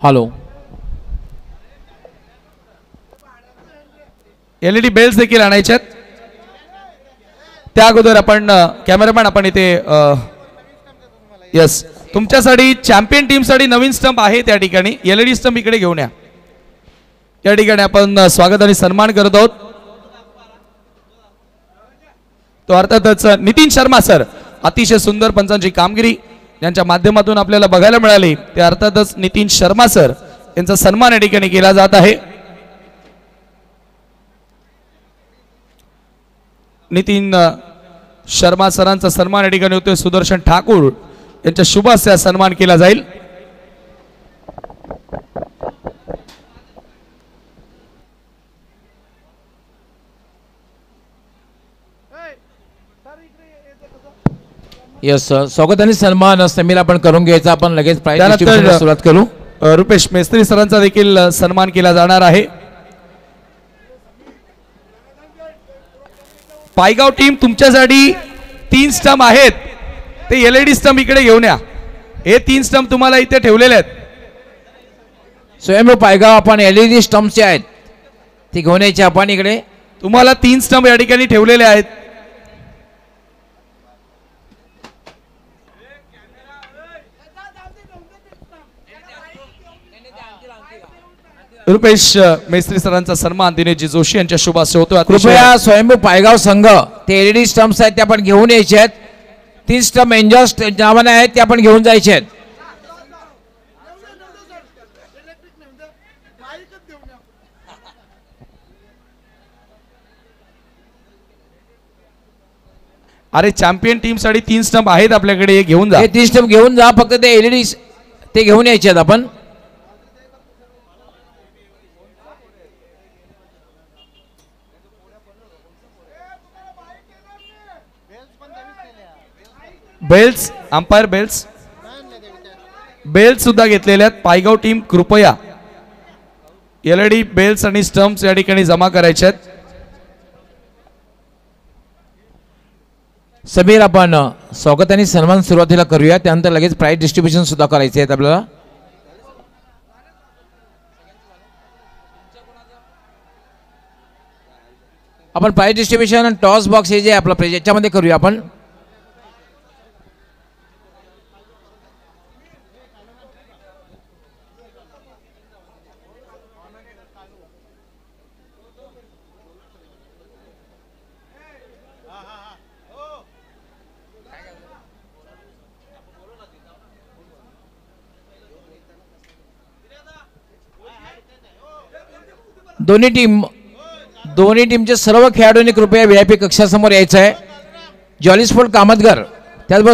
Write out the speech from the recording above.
Hello LED bells देखील आणायच्यात. त्या अगोदर आपण कॅमेरामॅन आपण इथे यस तुमच्यासाठी चॅम्पियन टीमसाठी नवीन स्टंप आहे त्या ठिकाणी. एलईडी स्टंप इकडे घेऊन या. या ठिकाणी आपण स्वागत आणि सन्मान करत आहोत. तो अर्थातच नितीन शर्मा सर, अतिशय सुंदर पंचांची कामगिरी यांच्या माध्यमातून आपल्याला बघायला मिळाली. ते अर्थातच नितीन शर्मा सर यांचा सन्मान या ठिकाणी केला जात आहे. नितीन शर्मा सरांचा सन्मान या ठिकाणी होतोय. सुदर्शन ठाकूर यांच्या शुभ हस्ते सन्मान केला जाईल. यस स्वागत आणि सन्मान समीर आपण करून घ्यायचा. आपण लगेच प्राइज डिस्ट्रीब्युशनला सुरुवात करू. रुपेश मेस्त्री सरांचा देखील सन्मान केला जाणार आहे. पायगाव टीम तुमच्यासाठी 3 स्टंप आहेत. ते एलईडी स्टंप इकडे घेऊन या. हे 3 स्टंप तुम्हाला इथे ठेवलेले आहेत. स्वयंभू पायगाव आपण एलईडी स्टंपचे आहेत ते घेऊन यायचे. आपण इकडे तुम्हाला 3 स्टंप या ठिकाणी ठेवलेले आहेत. रुपेश मेस्त्री सरांचा सन्मान दिनेशजी जोशी यांच्या शुभ हस्ते होतो. कृपया स्वयंभू पायगाव संघ ते एलईडी स्टंप्स आहेत ते आपण घेऊन यायचे आहेत. 3 स्टंप एंजॉस्ट नावाने आहेत ते आपण घेऊन जायचे आहेत. अरे चॅम्पियन टीम साठी 3 स्टंप आहेत आपल्याकडे. हे घेऊन जा. हे 3 स्टंप घेऊन जा. फक्त ते एलईडी ते घेऊन यायचे आहेत आपण. बेल्स अंपायर बेल्स सुद्धा घेतलेले आहेत. पायगाव टीम कृपया एलईडी बेल्स आणि स्टंप्स या ठिकाणी जमा करायचे आहेत. समीर आपण स्वागत आणि सन्मान सुरुवातीला करूया. त्यानंतर लगेच प्राइज डिस्ट्रीब्युशन सुद्धा करायचे आहेत आपल्याला. आपण प्राइज डिस्ट्रीब्युशन टॉस बॉक्स हे जे आपला प्राइज याच्यामध्ये करूया आपण. दोन्ही टीमचे सर्व खेळाडूंनी कृपया व्हीआयपी कक्षासमोर यायचं आहे. जॉली स्पोर्ट कामतगर त्याचबरोबर